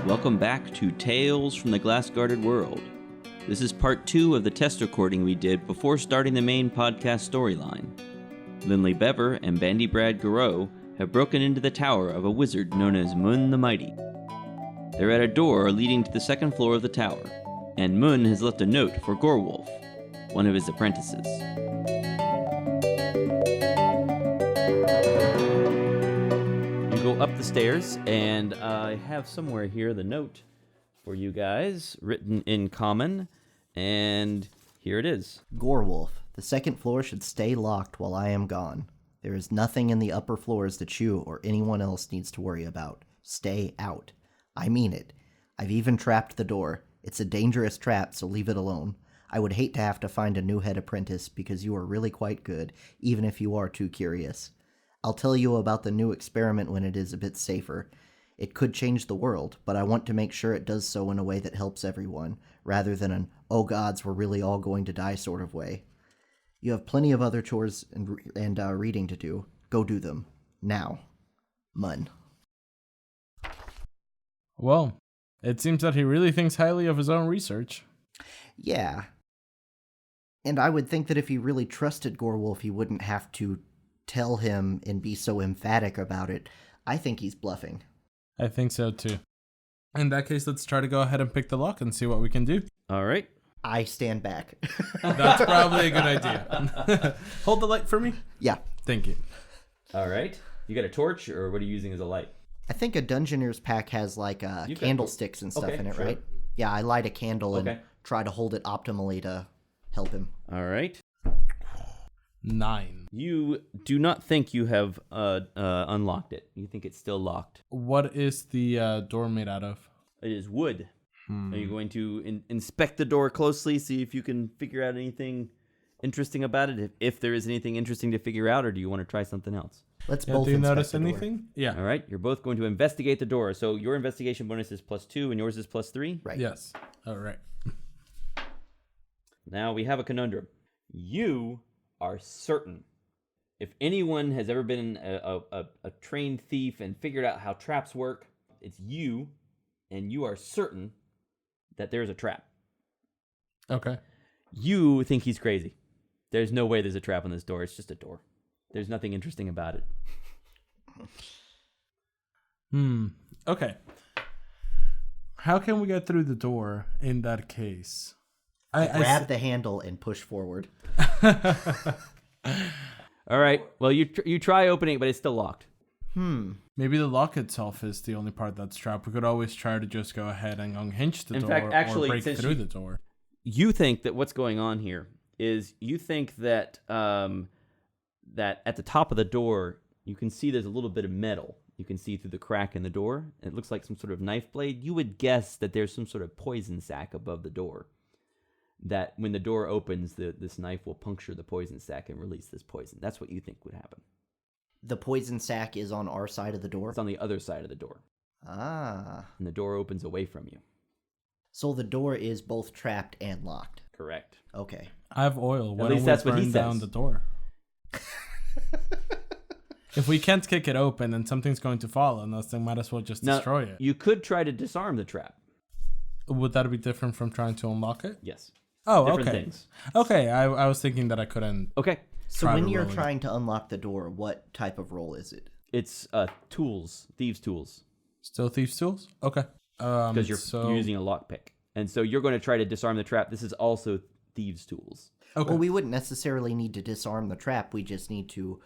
Welcome back to Tales from the Glass-Guarded World. This is part 2 of the test recording we did before starting the main podcast storyline. Linley, Bever, and Bandybrad Gurrow have broken into the tower of a wizard known as Mun the Mighty. They're at a door leading to the second floor of the tower, and Mun has left a note for Gorwolf, one of his apprentices. You go up the stairs, and I have somewhere here the note for you guys, written in common, and here it is. Gorwolf, the second floor should stay locked while I am gone. There is nothing in the upper floors that you or anyone else needs to worry about. Stay out. I mean it. I've even trapped the door. It's a dangerous trap, so leave it alone. I would hate to have to find a new head apprentice because you are really quite good, even if you are too curious. I'll tell you about the new experiment when it is a bit safer. It could change the world, but I want to make sure it does so in a way that helps everyone, rather than an, oh gods, we're really all going to die sort of way. You have plenty of other chores and reading to do. Go do them. Now. Mun. Well, it seems that he really thinks highly of his own research. Yeah. And I would think that if he really trusted Gorwolf, he wouldn't have to tell him and be so emphatic about it. I think he's bluffing. I think so too. In that case, let's try to go ahead and pick the lock and see what we can do. All right. I stand back. That's probably a good idea. Hold the light for me. Yeah. Thank you. All right. You got a torch, or what are you using as a light? I think a Dungeoneer's pack has like candlesticks and stuff in it, sure. right? Yeah, I light a candle Okay. and try to hold it optimally to help him. All right. 9. You do not think you have unlocked it. You think it's still locked. What is the door made out of? It is wood. Are you going to inspect the door closely, see if you can figure out anything interesting about it, if there is anything interesting to figure out, or do you want to try something else? Let's Yeah, both do you inspect notice the door. anything? Yeah. All right. You're both going to investigate the door. So your investigation bonus is +2 and yours is +3. Right. Yes. All right. Now we have a conundrum. You are certain. If anyone has ever been a trained thief and figured out how traps work, it's you, and you are certain that there's a trap. Okay. You think he's crazy. There's no way there's a trap on this door. It's just a door. There's nothing interesting about it. Okay. How can we get through the door in that case? Grab the handle and push forward. All right. Well, you try opening it, but it's still locked. Maybe the lock itself is the only part that's trapped. We could always try to just go ahead and unhinge the In door fact, actually, or break since through the door. You think that what's going on here is you think that that at the top of the door you can see there's a little bit of metal. You can see through the crack in the door. It looks like some sort of knife blade. You would guess that there's some sort of poison sac above the door. That when the door opens, this knife will puncture the poison sac and release this poison. That's what you think would happen. The poison sac is on our side of the door? It's on the other side of the door. Ah. And the door opens away from you. So the door is both trapped and locked. Correct. Okay. I have oil. Why At least don't we that's what he burn down says. the door? If we can't kick it open, then something's going to fall on us. Then might as well just destroy it. You could try to disarm the trap. Would that be different from trying to unlock it? Yes. Oh, Different okay. things. Okay, I was thinking that I couldn't. Okay. So Try when to you're roll it. trying to unlock the door, what type of roll is it? It's tools, thieves' tools, Still thieves' tools? Okay. because you're using a lockpick. And so you're going to try to disarm the trap. This is also thieves' tools. Okay. Well, we wouldn't necessarily need to disarm the trap. We just need to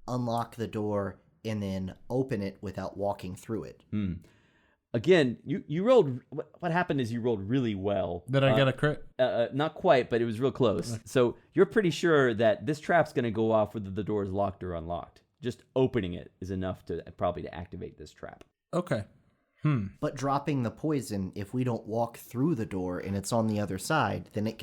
unlock the door and then open it without walking through it. Again, you rolled. What happened is you rolled really well. Did I get a crit? Not quite, but it was real close. So you're pretty sure that this trap's going to go off whether the door is locked or unlocked. Just opening it is enough to activate this trap. Okay. But dropping the poison, if we don't walk through the door and it's on the other side, then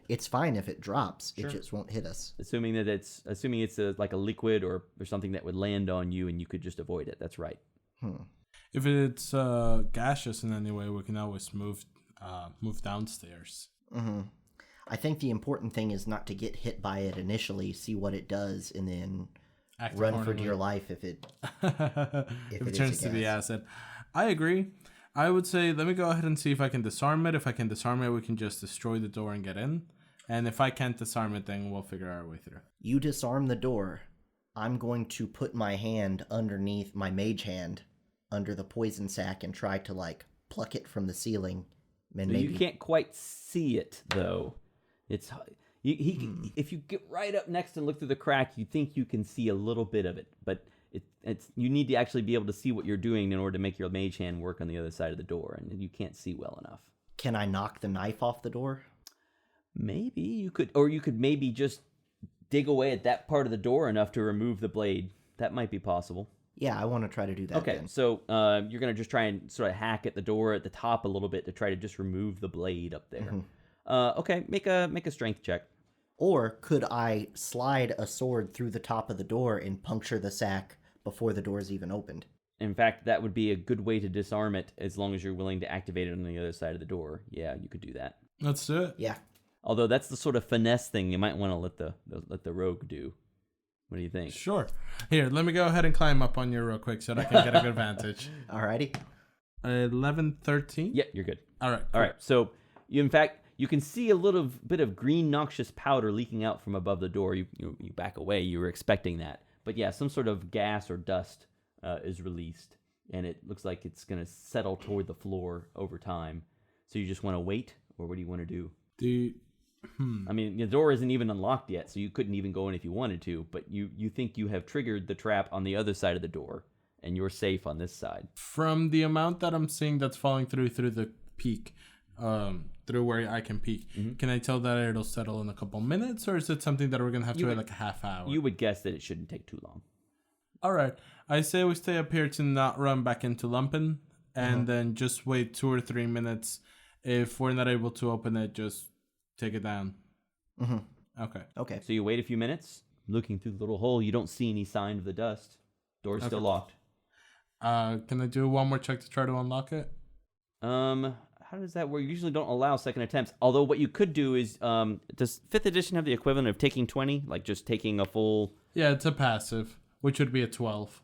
it's fine if it drops. Sure. It just won't hit us. Assuming it's like a liquid or something that would land on you and you could just avoid it. That's right. If it's gaseous in any way, we can always move downstairs. I think the important thing is not to get hit by it initially, see what it does, and then run for dear life if it if it turns to be acid. I agree. I would say, let me go ahead and see if I can disarm it. If I can disarm it, we can just destroy the door and get in. And if I can't disarm it, then we'll figure our way through. You disarm the door. I'm going to put my hand underneath my mage hand under the poison sac and try to, like, pluck it from the ceiling. And maybe... You can't quite see it, though. It's if you get right up next and look through the crack, you think you can see a little bit of it. But it's you need to actually be able to see what you're doing in order to make your mage hand work on the other side of the door, and you can't see well enough. Can I knock the knife off the door? Maybe you could, or you could maybe just dig away at that part of the door enough to remove the blade. That might be possible. Yeah, I want to try to do that. Okay, then. so you're going to just try and sort of hack at the door at the top a little bit to try to just remove the blade up there. Mm-hmm. Okay, make a strength check. Or could I slide a sword through the top of the door and puncture the sack before the door is even opened? In fact, that would be a good way to disarm it as long as you're willing to activate it on the other side of the door. Yeah, you could do that. Let's do it. Yeah. Although that's the sort of finesse thing you might want to let the rogue do. What do you think? Sure. Here, let me go ahead and climb up on you real quick so that I can get a good advantage. Alrighty. 11, 13? Yeah, you're good. All right. All right. So, in fact, you can see a little bit of green noxious powder leaking out from above the door. You back away. You were expecting that. But yeah, some sort of gas or dust is released, and it looks like it's going to settle toward the floor over time. So you just want to wait, or what do you want to do? I mean, the door isn't even unlocked yet, so you couldn't even go in if you wanted to, but you think you have triggered the trap on the other side of the door, and you're safe on this side. From the amount that I'm seeing that's falling through the peak, through where I can peek, can I tell that it'll settle in a couple minutes, or is it something that we're going to have to wait like a half hour? You would guess that it shouldn't take too long. All right. I say we stay up here to not run back into Lumpen, and then just wait 2 or 3 minutes. If we're not able to open it, just take it down. Okay. So you wait a few minutes, looking through the little hole. You don't see any sign of the dust. Door's still locked. Can I do one more check to try to unlock it? How does that work? You usually don't allow second attempts. Although what you could do is, does 5th edition have the equivalent of taking 20? Like just taking a full... Yeah, it's a passive, which would be a 12.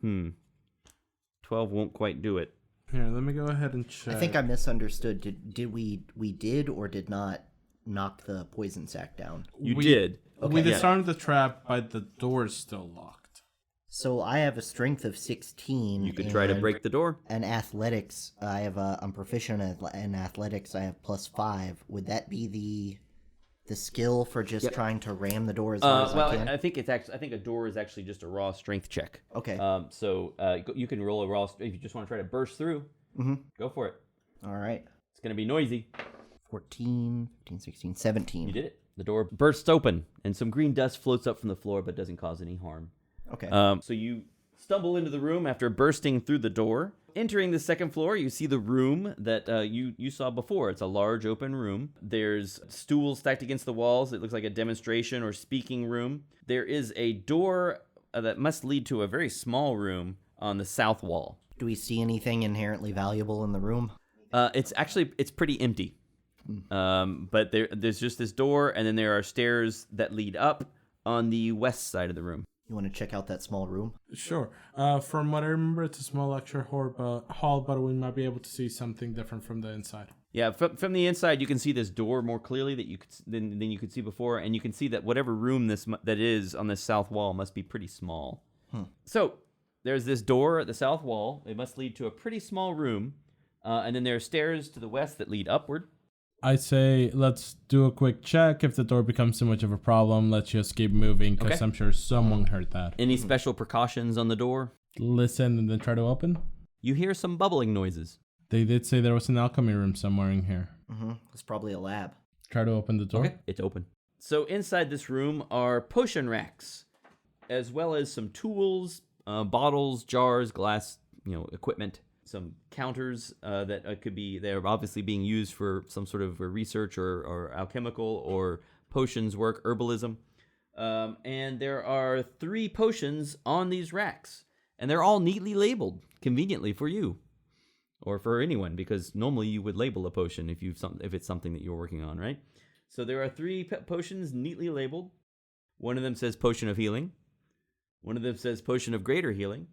12 won't quite do it. Here, let me go ahead and check. I think I misunderstood. Did we did or did not knock the poison sac down? We did. Okay. We disarmed the trap, but the door is still locked. So I have a strength of 16. You could try to break the door. And athletics, I'm proficient in athletics. I have +5. Would that be the skill for just trying to ram the door as hard as I can? I think a door is actually just a raw strength check. Okay. So you can roll a raw if you just want to try to burst through. Go for it. All right. It's going to be noisy. 14, 15, 16, 17. You did it. The door bursts open, and some green dust floats up from the floor, but doesn't cause any harm. Okay. So you stumble into the room after bursting through the door. Entering the second floor, you see the room that you saw before. It's a large open room. There's stools stacked against the walls. It looks like a demonstration or speaking room. There is a door that must lead to a very small room on the south wall. Do we see anything inherently valuable in the room? It's pretty empty. But there's just this door, and then there are stairs that lead up on the west side of the room. You want to check out that small room? Sure. From what I remember, it's a small lecture hall, but we might be able to see something different from the inside. Yeah, from the inside, you can see this door more clearly than you could see before, and you can see that whatever room that is on this south wall must be pretty small. So there's this door at the south wall. It must lead to a pretty small room, and then there are stairs to the west that lead upward. I say let's do a quick check. If the door becomes too much of a problem, let's just keep moving, because I'm sure someone heard that. Any special precautions on the door? Listen and then try to open. You hear some bubbling noises. They did say there was an alchemy room somewhere in here. It's probably a lab. Try to open the door. Okay, it's open. So inside this room are potion racks, as well as some tools, bottles, jars, glass, equipment. Some counters that they're obviously being used for some sort of research or alchemical or potions work, herbalism. And there are 3 potions on these racks, and they're all neatly labeled, conveniently for you or for anyone, because normally you would label a potion if it's something that you're working on, right? So there are 3 potions neatly labeled. One of them says potion of healing. One of them says potion of greater healing.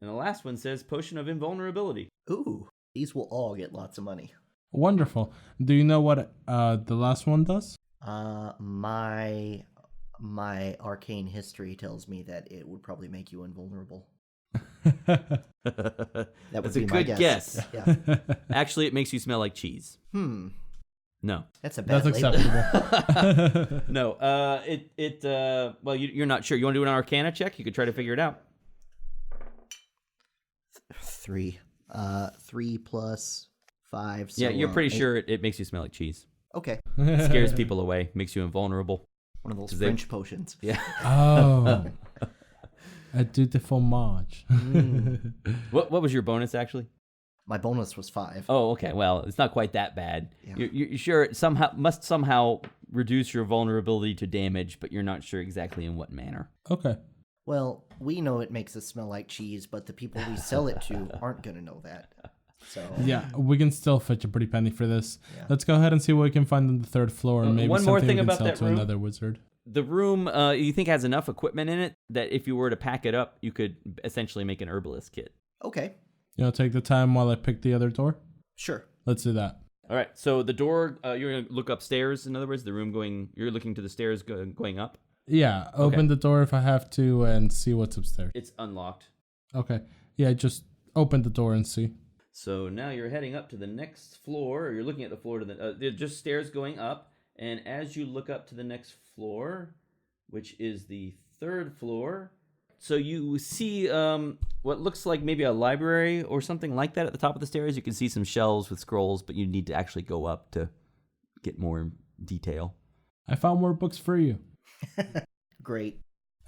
And the last one says potion of invulnerability. Ooh. These will all get lots of money. Wonderful. Do you know what the last one does? My arcane history tells me that it would probably make you invulnerable. That would That's be a my good guess. Yeah. Actually, it makes you smell like cheese. No. That's a bad That's label. acceptable. No. Well, you're not sure. You want to do an Arcana check? You could try to figure it out. 3. 3 plus 5. So, Yeah, you're pretty 8. sure it makes you smell like cheese. Okay. Scares people away, makes you invulnerable. One of those 'Cause French potions. Yeah. Oh. I do the fromage. What was your bonus actually? My bonus was 5. Oh, okay. Well, it's not quite that bad. Yeah. You're sure it must somehow reduce your vulnerability to damage, but you're not sure exactly in what manner. Okay. Well, we know it makes us smell like cheese, but the people we sell it to aren't going to know that. So Yeah, we can still fetch a pretty penny for this. Yeah. Let's go ahead and see what we can find on the 3rd floor, and maybe one more something thing we can about sell that to room. another wizard. The room, you think has enough equipment in it that if you were to pack it up, you could essentially make an herbalist kit. Okay, You know, take the time while I pick the other door. sure. Let's do that. All right. So the door, you're gonna look upstairs. In other words, the room you're looking to the stairs going up. Yeah, open the door if I have to and see what's upstairs. It's unlocked. Okay. Yeah, just open the door and see. So now you're heading up to the next floor, or you're looking at the floor to the. They're just stairs going up, and as you look up to the next floor, which is the 3rd floor, so you see what looks like maybe a library or something like that at the top of the stairs. You can see some shelves with scrolls, but you need to actually go up to get more detail. I found more books for you. Great.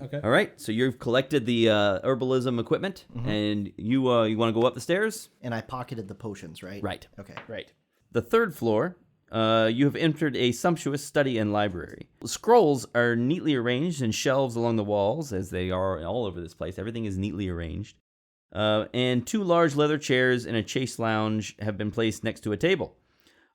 Okay. All right, so you've collected the herbalism equipment, and you want to go up the stairs? And I pocketed the potions, right? Right. Okay. Right. The 3rd floor, you have entered a sumptuous study and library. Scrolls are neatly arranged in shelves along the walls, as they are all over this place. Everything is neatly arranged. And 2 large leather chairs and a chase lounge have been placed next to a table.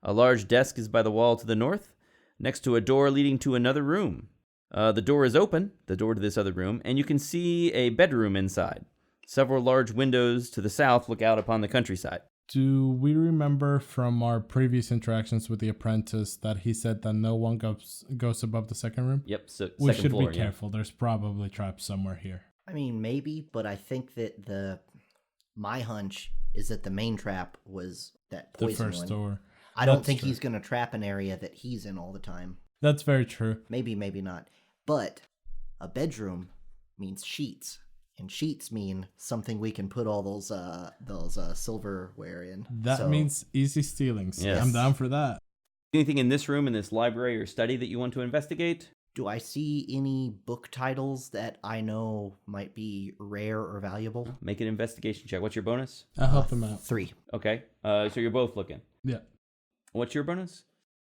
A large desk is by the wall to the north, next to a door leading to another room. The door is open, the door to this other room, and you can see a bedroom inside. Several large windows to the south look out upon the countryside. Do we remember from our previous interactions with the apprentice that he said that no one goes above the 2nd room? Yep, so We second should floor, be yeah. careful. There's probably traps somewhere here. I mean, maybe, but I think that my hunch is that the main trap was that The poison first one. door. I don't That's think true. he's going to trap an area that he's in all the time. That's very true. Maybe, maybe not. But a bedroom means sheets, and sheets mean something we can put all those silverware in. That So, means easy stealings. Yes. I'm down for that. Anything in this room, in this library or study that you want to investigate? do I see any book titles that I know might be rare or valuable? Make an investigation check. What's your bonus? I'll help him out. 3. Okay, so you're both looking. Yeah. What's your bonus?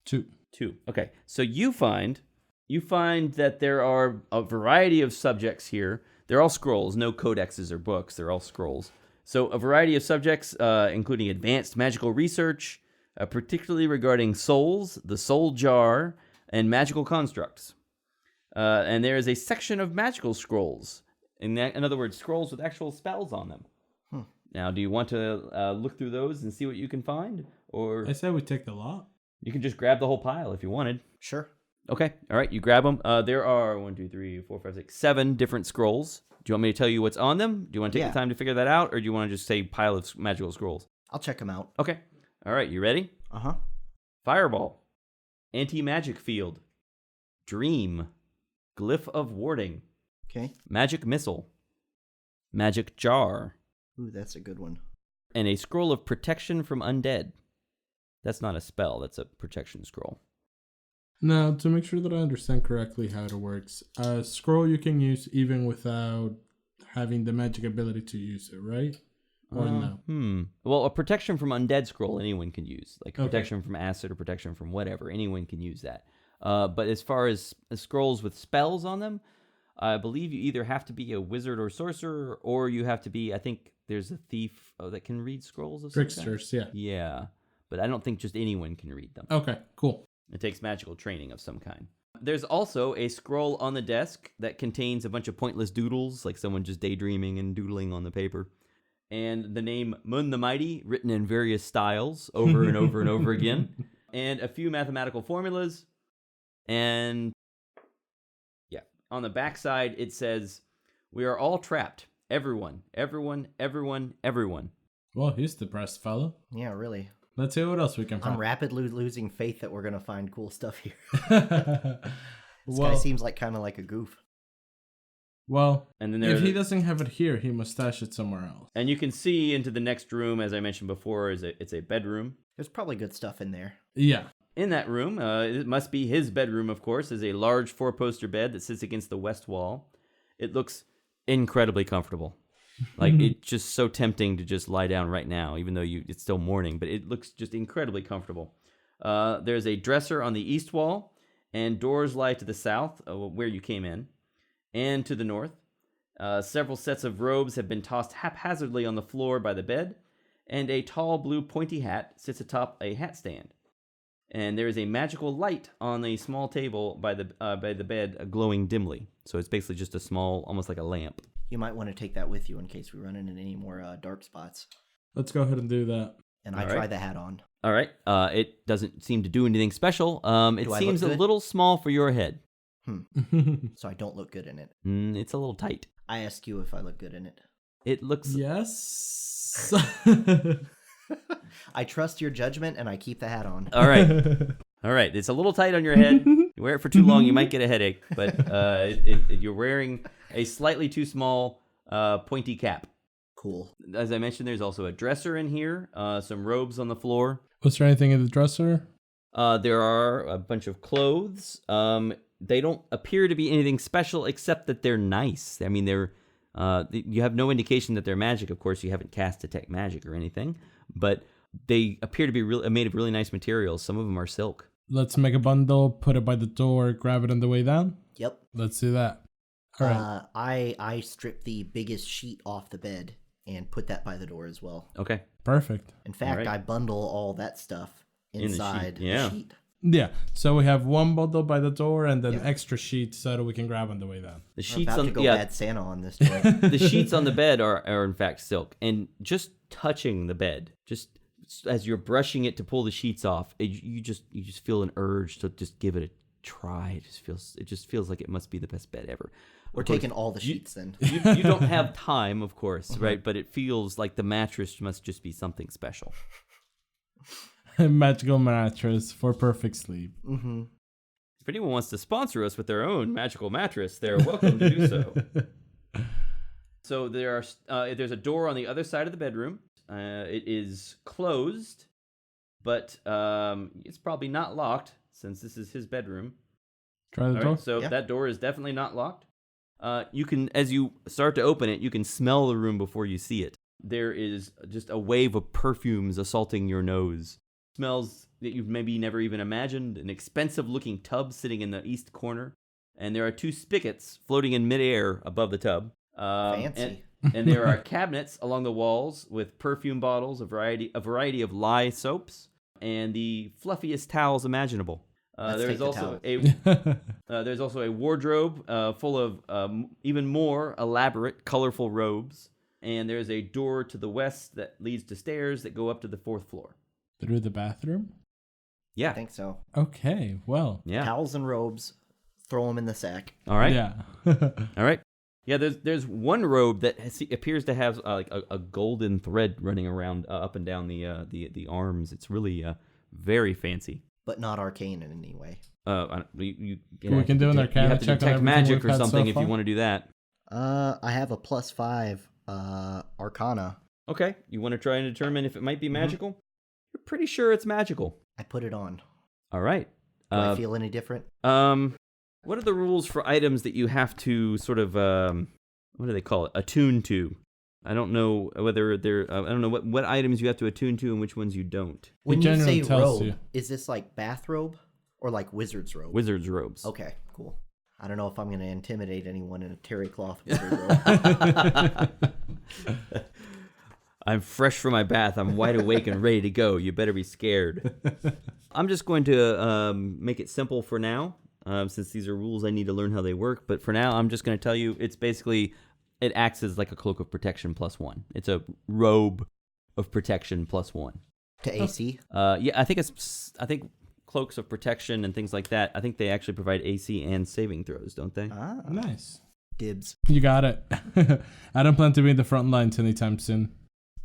2. 2. Okay, so you find that there are a variety of subjects here. They're all scrolls, no codexes or books. They're all scrolls. So a variety of subjects, including advanced magical research, particularly regarding souls, the soul jar, and magical constructs. And there is a section of magical scrolls. In other words, scrolls with actual spells on them. Now, do you want to look through those and see what you can find? Or I said we take the lot. you can just grab the whole pile if you wanted. Sure. Okay, all right, you grab them. There are 7 different scrolls. Do you want me to tell you what's on them? Do you want to take Yeah. the time to figure that out? Or do you want to just say pile of magical scrolls? I'll check them out. Okay, all right, you ready? Uh-huh. Fireball, anti-magic field, dream, glyph of warding, Okay. magic missile, magic jar, Ooh, that's a good one. and a scroll of protection from undead. That's not a spell, that's a protection scroll. Now, to make sure that I understand correctly how it works, a scroll you can use even without having the magic ability to use it, right? Or no? Well, a protection from undead scroll anyone can use. Like Okay. protection from acid or protection from whatever. Anyone can use that. But as far as scrolls with spells on them, I believe you either have to be a wizard or sorcerer, or you have to be, I think there's a thief that can read scrolls of some kind. Tricksters, yeah. Yeah. But I don't think just anyone can read them. Okay, cool. It takes magical training of some kind. There's also a scroll on the desk that contains a bunch of pointless doodles, like someone just daydreaming and doodling on the paper. and the name Mun the Mighty written in various styles over and over and over again, and a few mathematical formulas. And yeah, on the backside it says, "We are all trapped. Everyone, everyone, everyone, everyone." Well, he's depressed, fella. Yeah, really. Let's see what else we can find. I'm rapidly losing faith that we're going to find cool stuff here. This Well, guy seems like kind of like a goof. well, And then if he doesn't have it here, he must stash it somewhere else. and you can see into the next room, as I mentioned before, it's a bedroom. There's probably good stuff in there. Yeah. In that room, it must be his bedroom, of course, is a large 4-poster bed that sits against the west wall. It looks incredibly comfortable. Like, it's just so tempting to just lie down right now, even though it's still morning, but it looks just incredibly comfortable. There's a dresser on the east wall, and doors lie to the south, where you came in, and to the north. Several sets of robes have been tossed haphazardly on the floor by the bed, and a tall blue pointy hat sits atop a hat stand. And there is a magical light on a small table by the bed, glowing dimly. So it's basically just a small, almost like a lamp. You might want to take that with you in case we run into any more dark spots. Let's go ahead and do that. And I All try right. the hat on. All right. It doesn't seem to do anything special. It Do I seems look a good? little small for your head. So I don't look good in it. It's a little tight. I ask you if I look good in it. It looks... Yes. I trust your judgment and I keep the hat on. All right. All right. It's a little tight on your head. You wear it for too long, you might get a headache. But you're wearing a slightly too small pointy cap. Cool. As I mentioned, there's also a dresser in here, some robes on the floor. Was there anything in the dresser? There are a bunch of clothes. They don't appear to be anything special except that they're nice. I mean, you have no indication that they're magic. Of course, you haven't cast Detect Magic or anything, but they appear to be made of really nice materials. Some of them are silk. Let's make a bundle, put it by the door, grab it on the way down. Yep. Let's do that. All right. I strip the biggest sheet off the bed and put that by the door as well. Okay. Perfect. In fact, right. I bundle all that stuff inside sheet, yeah. the sheet. Yeah. So we have one bundle by the door and then extra sheets so that we can grab on the way down. The I'm sheets about on to go yeah, bad Santa on this joint. the sheets on the bed are in fact silk, and just touching the bed, just as you're brushing it to pull the sheets off, you just feel an urge to just give it a try. It just feels like it must be the best bed ever. We're taking all the sheets then. You don't have time, of course, right? But it feels like the mattress must just be something special. Magical mattress for perfect sleep. Mm-hmm. If anyone wants to sponsor us with their own magical mattress, they're welcome to do so. So there's a door on the other side of the bedroom. It is closed, but it's probably not locked since this is his bedroom. Try the All door. right, so Yeah. that door is definitely not locked. You can, as you start to open it, you can smell the room before you see it. There is just a wave of perfumes assaulting your nose. Smells that you've maybe never even imagined. An expensive-looking tub sitting in the east corner, and there are 2 spigots floating in midair above the tub. Fancy. And there are cabinets along the walls with perfume bottles, a variety of lye soaps, and the fluffiest towels imaginable. Let's There's take the also towels. there's also a wardrobe full of even more elaborate, colorful robes, and there's a door to the west that leads to stairs that go up to the 4th floor. Through the bathroom? Yeah. I think so. Okay, well. Yeah. Towels and robes. Throw them in the sack. All right. Yeah. All right. Yeah, there's one robe that appears to have like a golden thread running around up and down the arms. It's really very fancy. But not arcane in any way. We can do an arcana have to check on detect everything magic we've or had so something if you far? want to do that. I have a +5 arcana. Okay, you want to try and determine if it might be magical? You're pretty sure it's magical. I put it on. All right. Do I feel any different? What are the rules for items that you have to sort of what do they call it? Attune to? I don't know whether they're. I don't know what items you have to attune to and which ones you don't. When you generally say tells robe, you. is this like bathrobe or like wizard's robe? Wizard's robes. Okay, cool. I don't know if I'm going to intimidate anyone in a terry cloth wizard robe. I'm fresh from my bath. I'm wide awake and ready to go. You better be scared. I'm just going to make it simple for now, since these are rules I need to learn how they work. But for now, I'm just going to tell you it's basically it acts as like a cloak of protection +1. It's a robe of protection +1 to AC. Yeah, I think cloaks of protection and things like that. I think they actually provide AC and saving throws, don't they? Ah, Nice. dibs. You got it. I don't plan to be in the front lines anytime soon.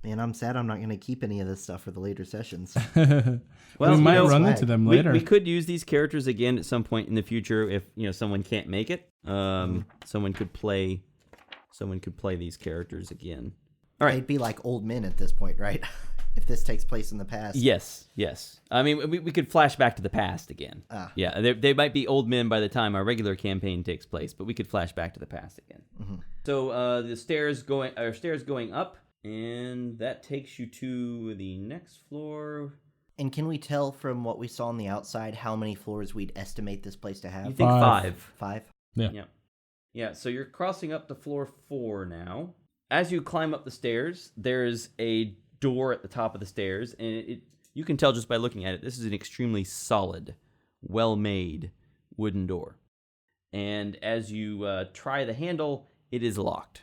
Man, I'm sad I'm not going to keep any of this stuff for the later sessions. Well, we might run into them later. We could use these characters again at some point in the future if someone can't make it. Someone could play these characters again. All right. They'd be like old men at this point, right? If this takes place in the past. Yes. I mean, we could flash back to the past again. Yeah, they might be old men by the time our regular campaign takes place, but we could flash back to the past again. Mm-hmm. So the stairs going up, and that takes you to the next floor. And can we tell from what we saw on the outside how many floors we'd estimate this place to have? You think 5? 5? Yeah. So you're crossing up to floor 4 now. As you climb up the stairs, there's a door at the top of the stairs, and you can tell just by looking at it, this is an extremely solid, well-made wooden door. And as you try the handle, it is locked.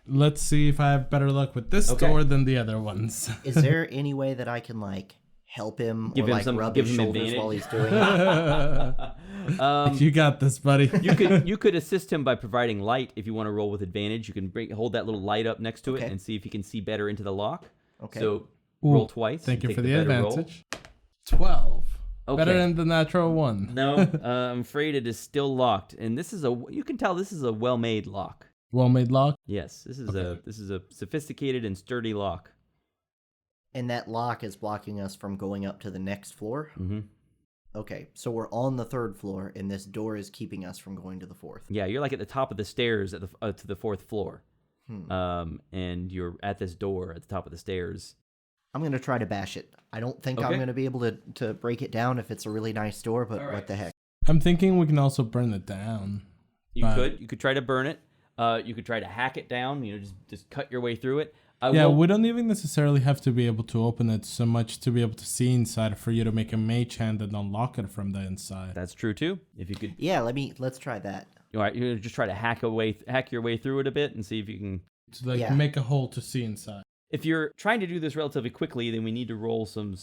Let's see if I have better luck with this door than the other ones. Is there any way that I can help him or rub his shoulders advantage while he's doing it? You got this, buddy. You could assist him by providing light if you want to roll with advantage. You can hold that little light up next to it and see if you can see better into the lock. Okay. So roll twice. Thank you for the advantage. Roll. 12. Okay. Better than the natural 1. No, I'm afraid it is still locked. And you can tell this is a well-made lock. Well-made lock? Yes, this is a sophisticated and sturdy lock. And that lock is blocking us from going up to the next floor? Mm-hmm. Okay, so we're on the 3rd floor, and this door is keeping us from going to the 4th. Yeah, you're like at the top of the stairs to the 4th floor. And you're at this door at the top of the stairs. I'm going to try to bash it. I don't think I'm going to be able to break it down if it's a really nice door, but what the heck. I'm thinking we can also burn it down. You could try to burn it. You could try to hack it down, just cut your way through it. We don't even necessarily have to be able to open it so much to be able to see inside for you to make a mage hand and unlock it from the inside. That's true too. If you could. Yeah, let's try that. All right, you just try to hack your way through it a bit and see if you can. To make a hole to see inside. If you're trying to do this relatively quickly, then we need to roll some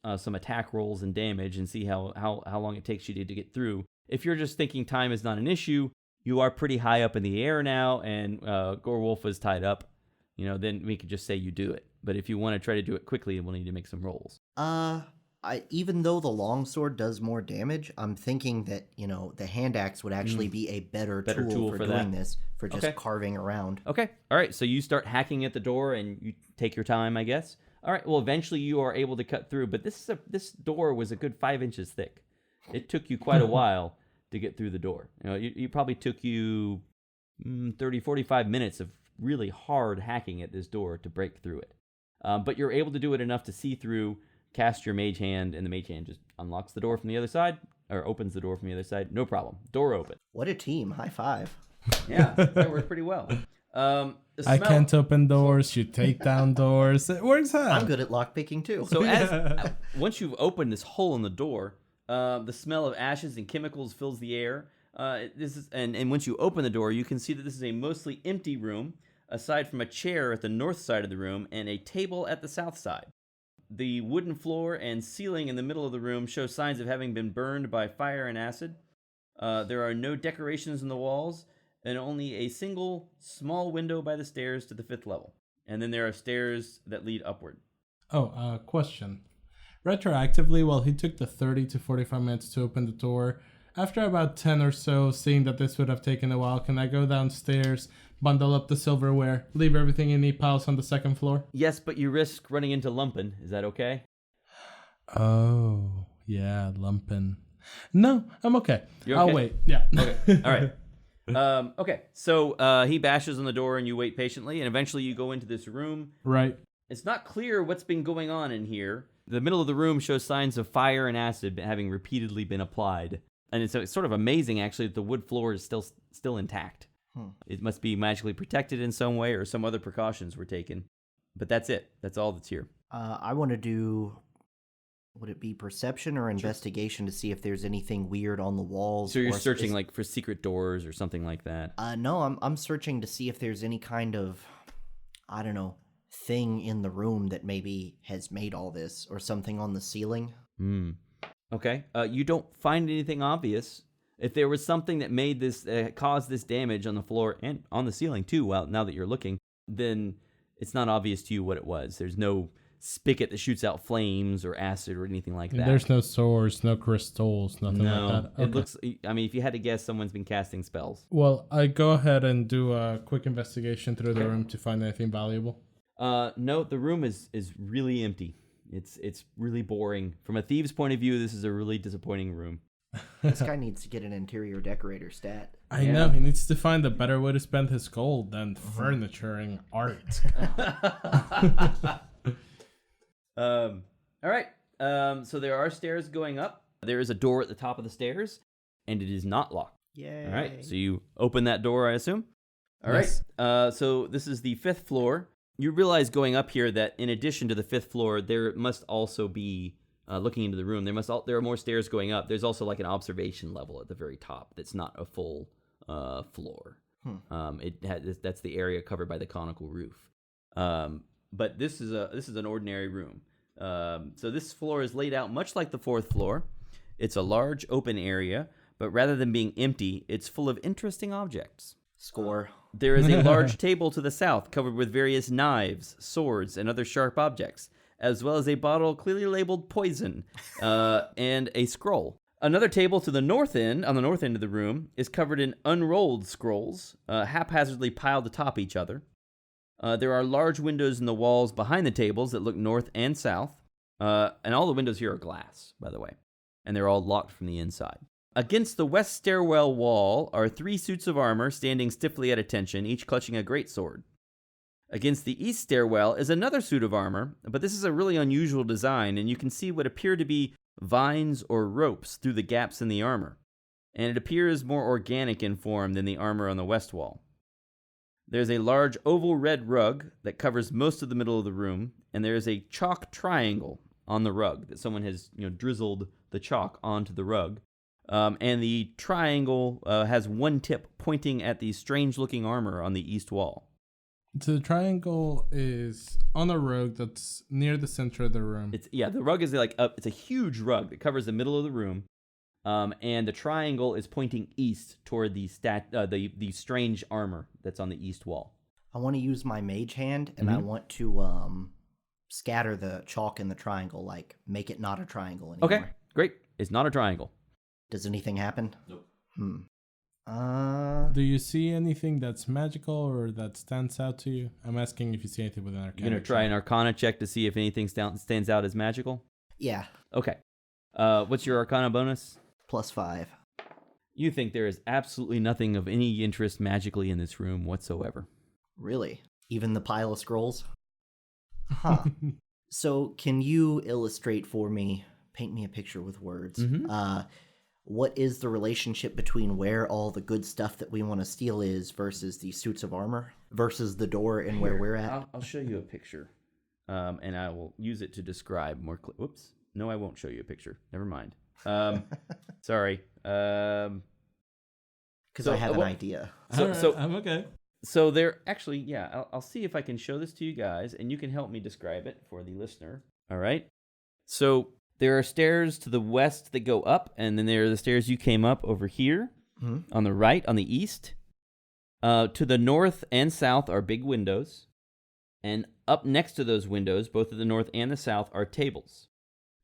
attack rolls and damage and see how long it takes you to get through. If you're just thinking time is not an issue, you are pretty high up in the air now, and Gorwolf is tied up. Then we could just say you do it. But if you want to try to do it quickly, we'll need to make some rolls. Even though the longsword does more damage, I'm thinking that, the hand axe would actually be a better tool for doing this, for just carving around. Okay. All right. So you start hacking at the door, and you take your time, I guess. All right. Well, eventually you are able to cut through, but this door was a good 5 inches thick. It took you quite a while to get through the door. You probably took you 30, 45 minutes of really hard hacking at this door to break through it. But you're able to do it enough to see through, cast your mage hand, and the mage hand just unlocks the door from the other side, or opens the door from the other side. No problem. Door open. What a team. High five. Yeah, that worked pretty well. I can't open doors. You take down doors. It works out. I'm good at lockpicking too. So once you've opened this hole in the door, the smell of ashes and chemicals fills the air. And once you open the door, you can see that this is a mostly empty room, aside from a chair at the north side of the room and a table at the south side. The wooden floor and ceiling in the middle of the room show signs of having been burned by fire and acid. There are no decorations in the walls, and only a single small window by the stairs to the 5th level. And then there are stairs that lead upward. Question. Retroactively, while he took the 30 to 45 minutes to open the door, after about 10 or so, seeing that this would have taken a while, can I go downstairs, bundle up the silverware, leave everything in neat piles on the 2nd floor? Yes, but you risk running into Lumpen. Is that okay? Oh, yeah, Lumpen. No, I'm okay. You're okay? I'll wait. Yeah. Okay. All right. Okay. So he bashes on the door and you wait patiently, and eventually you go into this room. Right. It's not clear what's been going on in here. The middle of the room shows signs of fire and acid having repeatedly been applied. And it's sort of amazing, actually, that the wood floor is still intact. It must be magically protected in some way, or some other precautions were taken. But that's it. That's all that's here. I want to do Would it be perception or investigation to see if there's anything weird on the walls? So you're searching like for secret doors or something like that? No, I'm searching to see if there's any kind of, I don't know, thing in the room that maybe has made all this, or something on the ceiling. Okay. You don't find anything obvious. If there was something that made this, caused this damage on the floor and on the ceiling too, well, now that you're looking, then it's not obvious to you what it was. There's no spigot that shoots out flames or acid or anything like that. There's no swords, no crystals, nothing like that. Okay. It looks, I mean, if you had to guess, someone's been casting spells. Well, I go ahead and do a quick investigation through the room to find anything valuable. No, the room is really empty. It's really boring. From a thief's point of view, this is a really disappointing room. This guy needs to get an interior decorrator stat. I know, he needs to find a better way to spend his gold than furnituring art. All right. So there are stairs going up. There is a door at the top of the stairs, and it is not locked. Yay. All right. So you open that door, I assume? All Yes. right. So this is the 5th floor. You realize going up here that in addition to the 5th floor, there must also be, looking into the room, there are more stairs going up. There's also like an observation level at the very top that's not a full floor. That's the area covered by the conical roof. But this is an ordinary room. So this floor is laid out much like the 4th floor. It's a large open area, but rather than being empty, it's full of interesting objects. Score. There is a large table to the south covered with various knives, swords, and other sharp objects, as well as a bottle clearly labeled poison, and a scroll. Another table to the north end, on the north end of the room, is covered in unrolled scrolls, haphazardly piled atop each other. There are large windows in the walls behind the tables that look north and south, and all the windows here are glass, by the way, and they're all locked from the inside. Against the west stairwell wall are 3 suits of armor standing stiffly at attention, each clutching a greatsword. Against the east stairwell is another suit of armor, but this is a really unusual design, and you can see what appear to be vines or ropes through the gaps in the armor, and it appears more organic in form than the armor on the west wall. There's a large oval red rug that covers most of the middle of the room, and there is a chalk triangle on the rug that someone has, drizzled the chalk onto the rug. And the triangle has one tip pointing at the strange-looking armor on the east wall. So the triangle is on a rug that's near the center of the room. The rug is it's a huge rug that covers the middle of the room, and the triangle is pointing east toward the strange armor that's on the east wall. I want to use my mage hand, and I want to scatter the chalk in the triangle, like make it not a triangle anymore. Okay, great. It's not a triangle. Does anything happen? Nope. Do you see anything that's magical or that stands out to you? I'm asking if you see anything with an arcana. You're going to try an arcana check to see if anything stands out as magical? Yeah. Okay. What's your arcana bonus? +5. You think there is absolutely nothing of any interest magically in this room whatsoever. Really? Even the pile of scrolls? Huh. So can you illustrate for me, paint me a picture with words, what is the relationship between where all the good stuff that we want to steal is versus the suits of armor versus the door and where we're at? I'll show you a picture, and I will use it to describe more. Whoops. No, I won't show you a picture. Never mind. Sorry. Because I have an idea. So I'm okay. So there actually, I'll see if I can show this to you guys, and you can help me describe it for the listener. All right. So there are stairs to the west that go up, and then there are the stairs you came up over here on the right, on the east. To the north and south are big windows, and up next to those windows, both to the north and the south, are tables.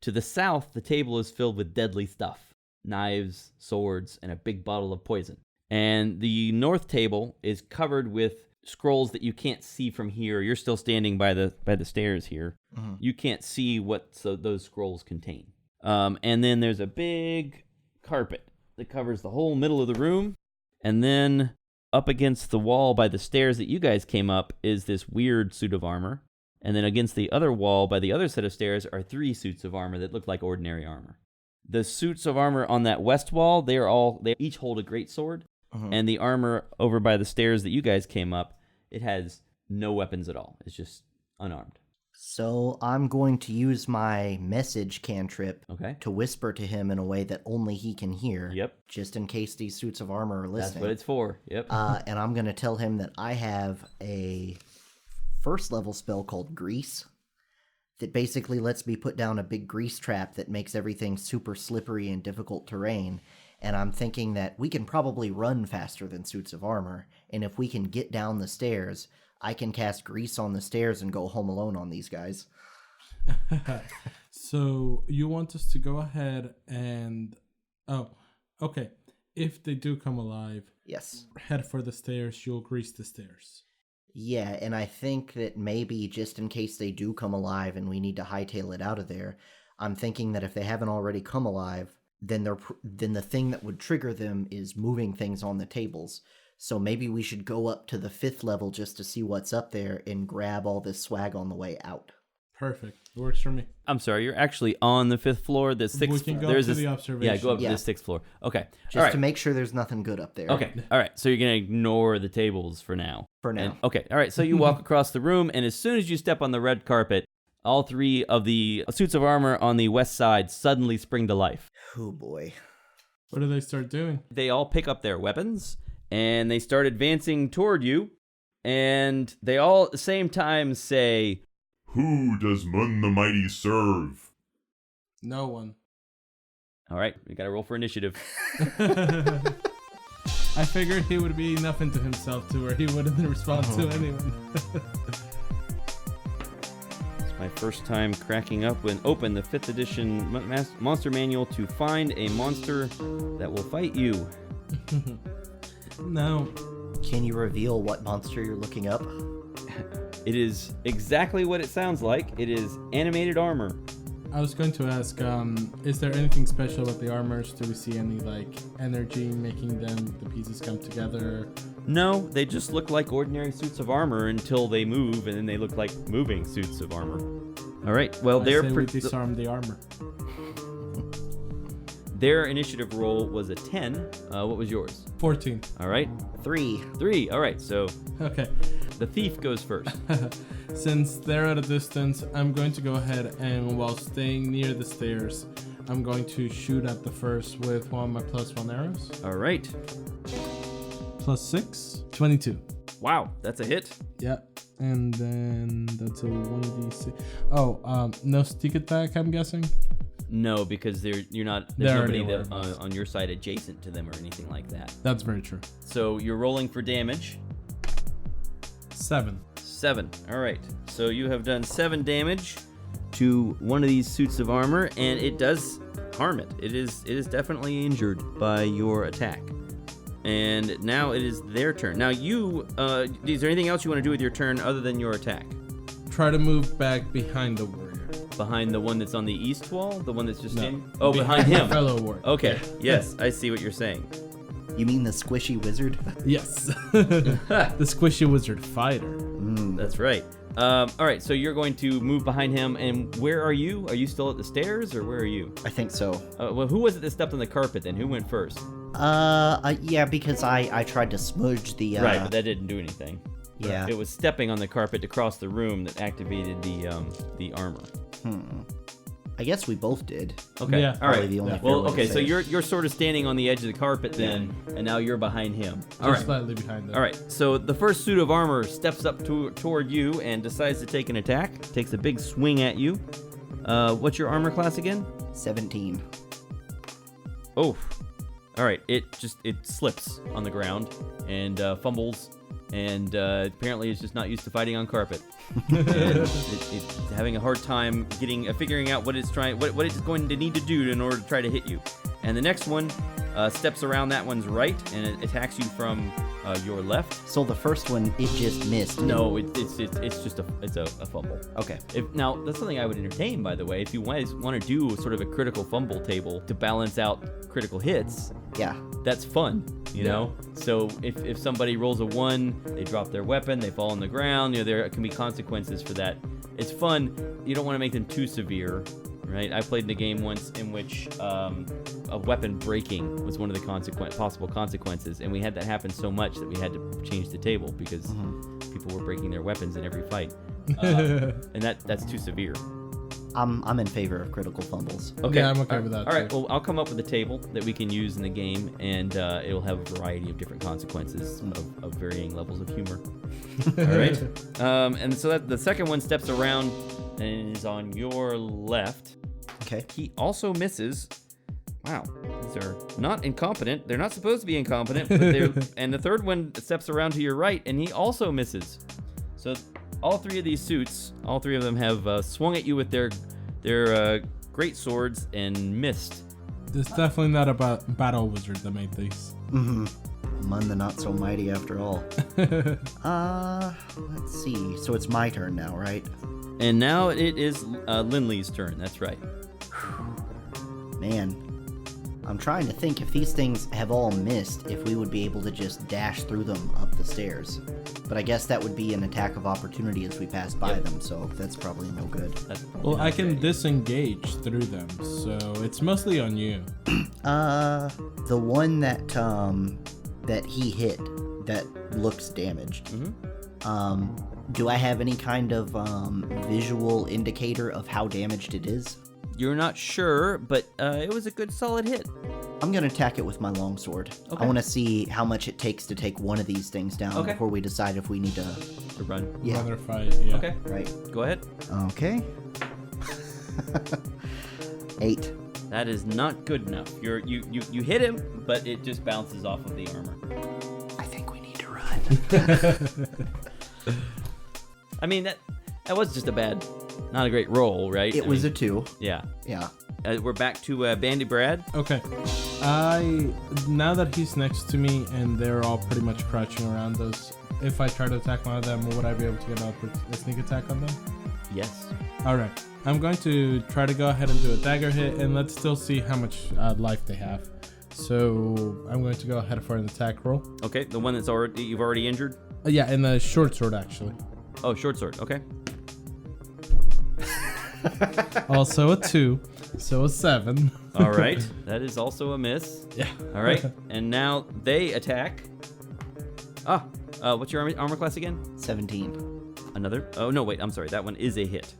To the south, the table is filled with deadly stuff, knives, swords, and a big bottle of poison. And the north table is covered with scrolls that you can't see from here. You're still standing by the stairs here. You can't see what those scrolls contain. And then there's a big carpet that covers the whole middle of the room. And then up against the wall by the stairs that you guys came up is this weird suit of armor. And then against the other wall by the other set of stairs are 3 suits of armor that look like ordinary armor. The suits of armor on that west wall, they each hold a greatsword. And the armor over by the stairs that you guys came up, it has no weapons at all. It's just unarmed. So I'm going to use my message cantrip Okay. to whisper to him in a way that only he can hear. Yep. Just in case these suits of armor are listening. That's what it's for. Yep. And I'm going to tell him that I have a first level spell called Grease that basically lets me put down a big grease trap that makes everything super slippery and difficult terrain. And I'm thinking that we can probably run faster than suits of armor. And if we can get down the stairs, I can cast grease on the stairs and go home alone on these guys. So you want us to go ahead and... Oh, okay. If they do come alive, Yes. head for the stairs, you'll grease the stairs. Yeah, and I think that maybe just in case they do come alive and we need to hightail it out of there, I'm thinking that if they haven't already come alive, then the thing that would trigger them is moving things on the tables. So maybe we should go up to the 5th level just to see what's up there and grab all this swag on the way out. Perfect. Works for me. I'm sorry, you're actually on the 5th floor. The 6th We can go there's to this, the observation. Yeah, go up Yeah. to the 6th floor. Okay. Just all right. to make sure there's nothing good up there. Okay. All right. So you're going to ignore the tables for now. For now. And- okay. All right. So you walk across the room, and as soon as you step on the red carpet, all 3 of the suits of armor on the west side suddenly spring to life. Oh boy. What do they start doing? They all pick up their weapons, and they start advancing toward you, and they all at the same time say, Who does Mun the Mighty serve? No one. all right, we got to roll for initiative. I figured he would be enough into himself to where he wouldn't respond to anyone. It's my first time cracking open the 5th edition monster manual to find a monster that will fight you. No. Can you reveal what monster you're looking up? It is exactly what it sounds like. It is animated armor. I was going to ask, is there anything special about the armors? Do we see any, like, energy making the pieces come together? No, they just look like ordinary suits of armor until they move, and then they look like moving suits of armor. All right, well, I say we disarm the armor. their initiative roll was a 10. What was yours? 14. All right, 3. All right, so Okay. the thief goes first. Since they're at a distance, I'm going to go ahead and while staying near the stairs, I'm going to shoot at the first with one of my +1 arrows. All right. +6, 22. Wow, that's a hit. Yeah. And then that's a 1d6. Oh, no sneak attack, I'm guessing? No, because you're not. They're There's already nobody aware. on your side adjacent to them or anything like that. That's very true. So you're rolling for damage. 7. 7. All right. So you have done 7 damage to one of these suits of armor, and it does harm it. It is definitely injured by your attack. And now it is their turn. Now you, is there anything else you want to do with your turn other than your attack? Try to move back behind the warrior. Behind the one that's on the east wall? The one that's just No. in? Oh, behind him. My fellow warrior. Okay. Yeah. Yes, I see what you're saying. You mean the squishy wizard? Yes. The squishy wizard fighter. That's right. All right, so you're going to move behind him, and where are you? Are you still at the stairs, or where are you? I think so. Well, who was it that stepped on the carpet then? Who went first? Yeah, because I tried to smudge the, Right, but that didn't do anything. Yeah. It was stepping on the carpet across the room that activated the armor. I guess we both did. Okay, Yeah. all Probably right. the only fair Well, way to okay, say so it. you're sort of standing on the edge of the carpet then, and now you're behind him. All Just right. slightly behind them. All right, so the first suit of armor steps up toward you and decides to take an attack. Takes a big swing at you. What's your armor class again? 17. Oh, all right. It slips on the ground and fumbles, and apparently it's just not used to fighting on carpet. And it's having a hard time figuring out what it's going to need to do in order to try to hit you. And the next one steps around that one's right and it attacks you from your left. So the first one, it just missed. No, it's just a fumble. Okay. Now that's something I would entertain, by the way. If you want to do sort of a critical fumble table to balance out critical hits, Yeah. that's fun, you know? So if somebody rolls a 1, they drop their weapon, they fall on the ground, there can be consequences for that. It's fun. You don't want to make them too severe, right? I played in a game once in which a weapon breaking was one of the possible consequences, and we had that happen so much that we had to change the table because people were breaking their weapons in every fight. And that's too severe. I'm in favor of critical fumbles. Okay. Yeah, I'm okay with that. All right. too. Well, I'll come up with a table that we can use in the game, and it'll have a variety of different consequences of varying levels of humor. All right. And so the second one steps around and is on your left. Okay. He also misses. Wow, these are not incompetent. They're not supposed to be incompetent. But and the third one steps around to your right, and he also misses. So all three of these suits, all three of them have swung at you with their great swords and missed. It's definitely not a battle wizard that made these. Among the not so mighty after all. Let's see. So it's my turn now, right? And now it is Linley's turn. That's right. Man, I'm trying to think if these things have all missed, if we would be able to just dash through them up the stairs. But I guess that would be an attack of opportunity as we pass by them, so that's probably no good. Well, I can disengage through them, so it's mostly on you. The one that he hit that looks damaged. Do I have any kind of visual indicator of how damaged it is? You're not sure, but it was a good solid hit. I'm going to attack it with my longsword. Okay. I want to see how much it takes to take one of these things down before we decide if we need to run. Yeah. Rather fight, yeah. Okay. Right. Go ahead. Okay. 8. That is not good enough. You hit him, but it just bounces off of the armor. I think we need to run. I mean, that was just not a great roll, right? It was a 2. Yeah. Yeah. We're back to Bandybrad. Okay. Now that he's next to me and they're all pretty much crouching around us, if I try to attack one of them, would I be able to get a sneak attack on them? Yes. All right. I'm going to try to go ahead and do a dagger hit, and let's still see how much life they have. So I'm going to go ahead for an attack roll. Okay, the one you've already injured? Yeah, and the short sword, actually. Oh, short sword. Okay. Also a 2, so a 7. All right. That is also a miss. Yeah. All right. And now they attack. What's your armor class again? 17. Another? Oh, no, wait. I'm sorry. That one is a hit.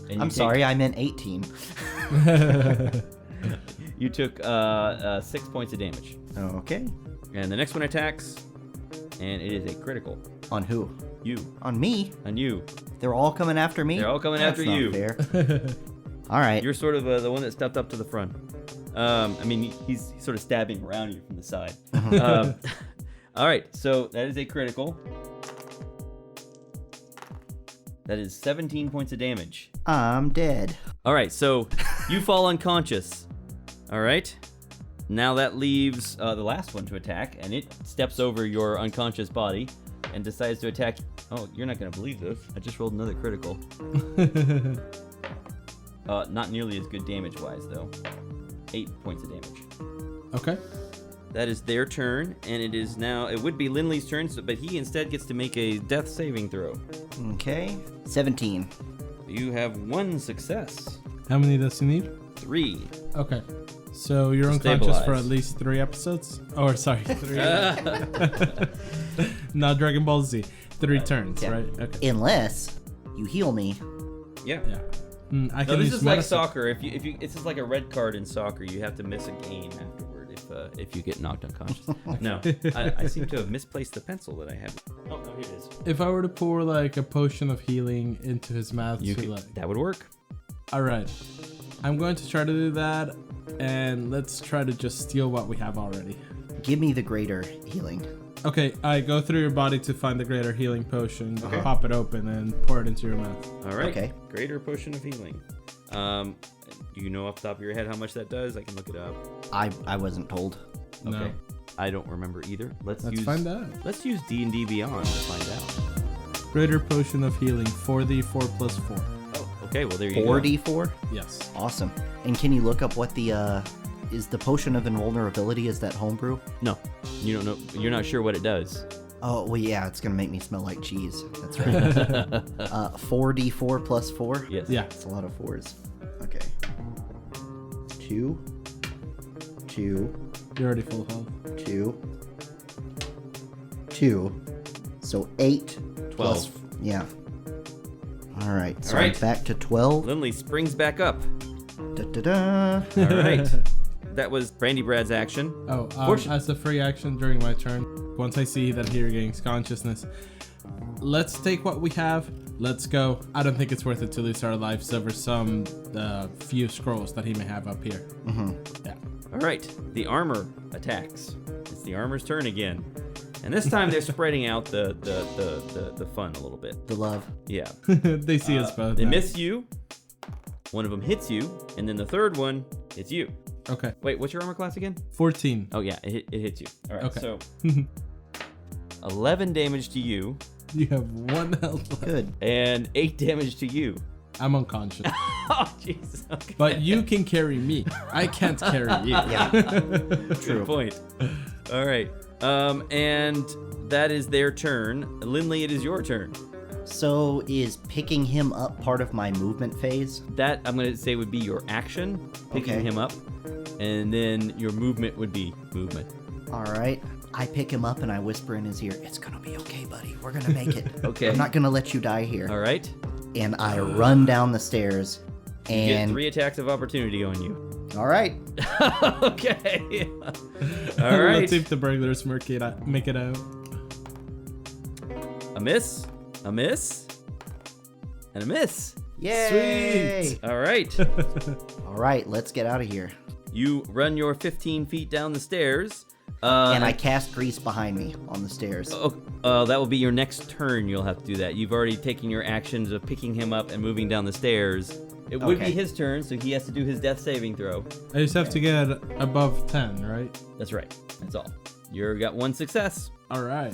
And I'm sorry, I meant 18. You took 6 points of damage. Okay. And the next one attacks, and it is a critical. On who? You. On me? On you. They're all coming after me? They're all coming That's after not you. fair. All right. You're sort of the one that stepped up to the front. I mean, he's sort of stabbing around you from the side. All right, so that is a critical. That is 17 points of damage. I'm dead. All right, so you fall unconscious. All right. Now that leaves the last one to attack, and it steps over your unconscious body and decides to attack. Oh, you're not going to believe this. I just rolled another critical. Not nearly as good damage-wise, though. 8 points of damage. Okay. That is their turn, and it would be Linley's turn, but he instead gets to make a death saving throw. Okay. 17. You have 1 success. How many does he need? 3. Okay. So you're unconscious for at least 3 episodes? Oh, sorry. 3. Not Dragon Ball Z. 3 turns, Yeah. right? Okay. Unless you heal me. Yeah. Yeah. I No, can this use is like medicine. soccer. If you, it's just like a red card in soccer. You have to miss a game afterward if you get knocked unconscious. No, I seem to have misplaced the pencil that I have. Oh no, here it is. If I were to pour like a potion of healing into his mouth, That would work. All right. I'm going to try to do that, and let's try to just steal what we have already. Give me the greater healing. Okay, I go through your body to find the greater healing potion, pop it open, and pour it into your mouth. All right. Okay. Greater potion of healing. Do you know off the top of your head how much that does? I can look it up. I wasn't told. No. Okay. I don't remember either. Let's find out. Let's use D&D Beyond to find out. Greater potion of healing, 4d4 plus 4. Oh, okay. Well, there you go. 4d4? Yes. Awesome. And can you look up what the, is the potion of invulnerability, is that homebrew? No, you don't know. You're not sure what it does. Oh, well, yeah, it's going to make me smell like cheese. That's right. 4d4 plus 4? Yes. Yeah. That's a lot of 4s. Okay. 2. You're already full health. 2. So 8 12. plus, yeah. All right, so All right. I'm back to 12. Linley springs back up. Da-da-da. All right. That was Bandybrad's action. Oh, Fortune- as a free action during my turn, once I see that he regains consciousness, let's take what we have. Let's go. I don't think it's worth it to lose our lives over some few scrolls that he may have up here. Yeah. All right. The armor attacks. It's the armor's turn again. And this time they're spreading out the fun a little bit. The love. Yeah. They see us both. They now. miss you. One of them hits you. And then the third one hits you. Okay. Wait, what's your armor class again? 14. Oh, yeah. It hits you. All right. Okay. So 11 damage to you. You have 1 health left. Good. And 8 damage to you. I'm unconscious. Oh, jeez. Okay. But you can carry me. I can't carry you. Yeah. Good point. All right. And that is their turn. Linley, it is your turn. So is picking him up part of my movement phase? That, I'm going to say, would be your action, picking Okay. him up. And then your movement would be movement. All right. I pick him up and I whisper in his ear, "It's going to be okay, buddy. We're going to make it. Okay. I'm not going to let you die here." All right. And I run down the stairs Get and... 3 attacks of opportunity on you. All right. Okay. All right. Let's see if the burglars make it out. A miss, a miss, and a miss. Yay! Sweet. All right. All right, let's get out of here. You run your 15 feet down the stairs. And I cast grease behind me on the stairs. That will be your next turn. You'll have to do that. You've already taken your actions of picking him up and moving down the stairs. It would be Okay. his turn, so he has to do his death saving throw. I just have to get above 10, right? That's right. That's all. You got 1 success. All right.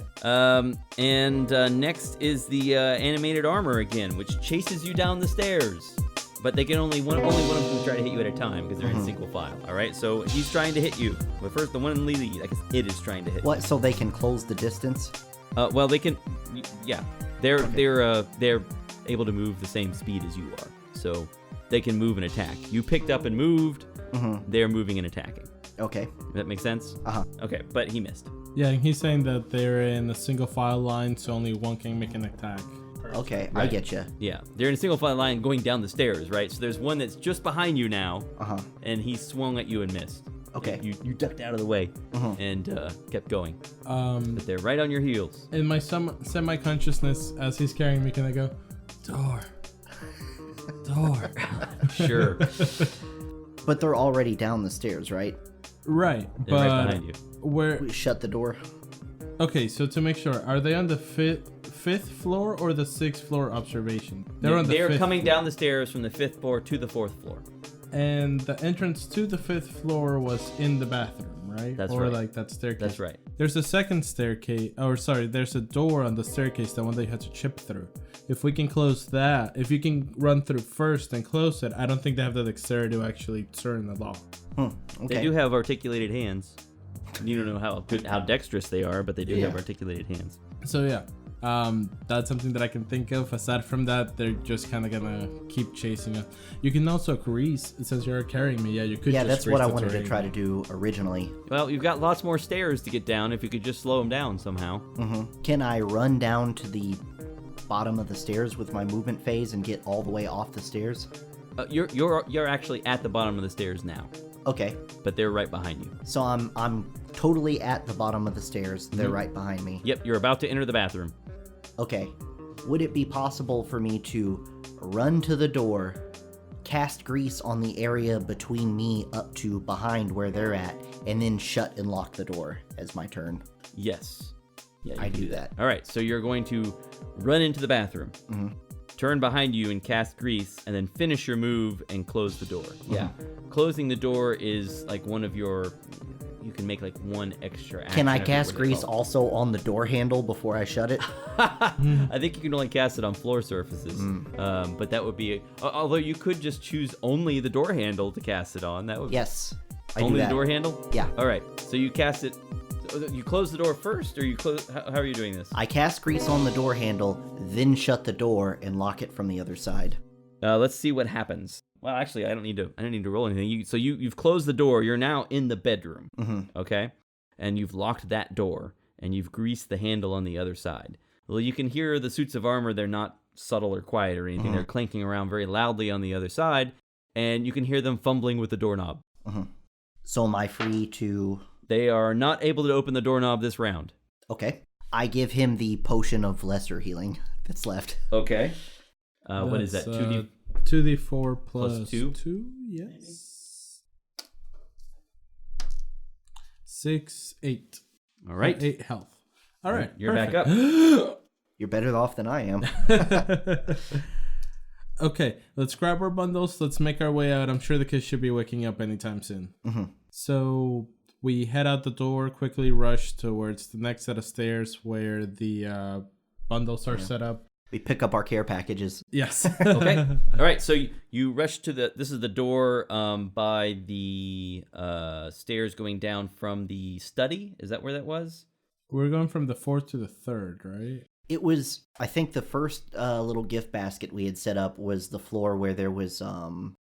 And next is the animated armor again, which chases you down the stairs. But they can only one of them can try to hit you at a time because they're in single file. All right, so he's trying to hit you. But first, the one in lead, I guess it is trying to hit. What? So they can close the distance? Well, they can. Yeah, they're able to move the same speed as you are, so they can move and attack. You picked up and moved. They're moving and attacking. Okay. Does that make sense? Okay, but he missed. Yeah, and he's saying that they're in a single file line, so only one can make an attack. Okay, I Right. get you. Yeah, they're in a single file line going down the stairs, right? So there's one that's just behind you now, and he swung at you and missed. Okay. You ducked out of the way and kept going. But they're right on your heels. In my semi-consciousness, as he's carrying me, can I go, door? Sure. But they're already down the stairs, right? Right, They're but right behind you. where? We shut the door. Okay, so to make sure, are they on the fifth floor or the 6th floor observation? They're on the They're 5th coming floor. down the stairs from the 5th floor to the 4th floor. And the entrance to the 5th floor was in the bathroom, right? That's or right. like that staircase. That's right. There's a second staircase, there's a door on the staircase, the one they had to chip through. If we can close that, if you can run through first and close it, I don't think they have the dexterity to actually turn the lock. Okay. They do have articulated hands. You don't know how dexterous they are, but they do have Yeah. articulated hands. So yeah, that's something that I can think of. Aside from that, they're just kind of gonna keep chasing us. You can also grease, since you're carrying me. Yeah, you could. Yeah, just that's grease what I the wanted to terrain. try to do originally. Well, you've got lots more stairs to get down if you could just slow them down somehow. Can I run down to the bottom of the stairs with my movement phase and get all the way off the stairs? You're actually at the bottom of the stairs now, Okay. but they're right behind you. So I'm totally at the bottom of the stairs. They're right behind me. Yep, you're about to enter the bathroom. Okay. Would it be possible for me to run to the door, cast grease on the area between me up to behind where they're at, and then shut and lock the door as my turn? Yes. Yeah, you I can do that. All right, so you're going to run into the bathroom, turn behind you and cast grease, and then finish your move and close the door. Yeah. Closing the door is like one of your... You can make like one extra action. Can I I forget cast what it's grease called. also on the door handle before I shut it? I think you can only cast it on floor surfaces. But that would be... although you could just choose only the door handle to cast it on. That would Yes. I only do the that. door handle? Yeah. All right. So you cast it... You close the door first, or you close... How are you doing this? I cast grease on the door handle, then shut the door and lock it from the other side. Let's see what happens. Well, actually, I don't need to roll anything. You've closed the door. You're now in the bedroom. Okay, and you've locked that door, and you've greased the handle on the other side. Well, you can hear the suits of armor. They're not subtle or quiet or anything. They're clanking around very loudly on the other side, and you can hear them fumbling with the doorknob. So am I free to... They are not able to open the doorknob this round. Okay. I give him the potion of lesser healing that's left. Okay. What is that? 2d4 plus 2? 2, yes. 6, 8. All right. 8 health. All right. You're perfect. back up. You're better off than I am. Okay, let's grab our bundles. Let's make our way out. I'm sure the kids should be waking up anytime soon. So we head out the door, quickly rush towards the next set of stairs where the bundles are set up. We pick up our care packages. Yes. Okay. All right. So you rush to this is the door by the stairs going down from the study. Is that where that was? We're going from the 4th to the 3rd, right? It was, I think the first little gift basket we had set up was the floor where there was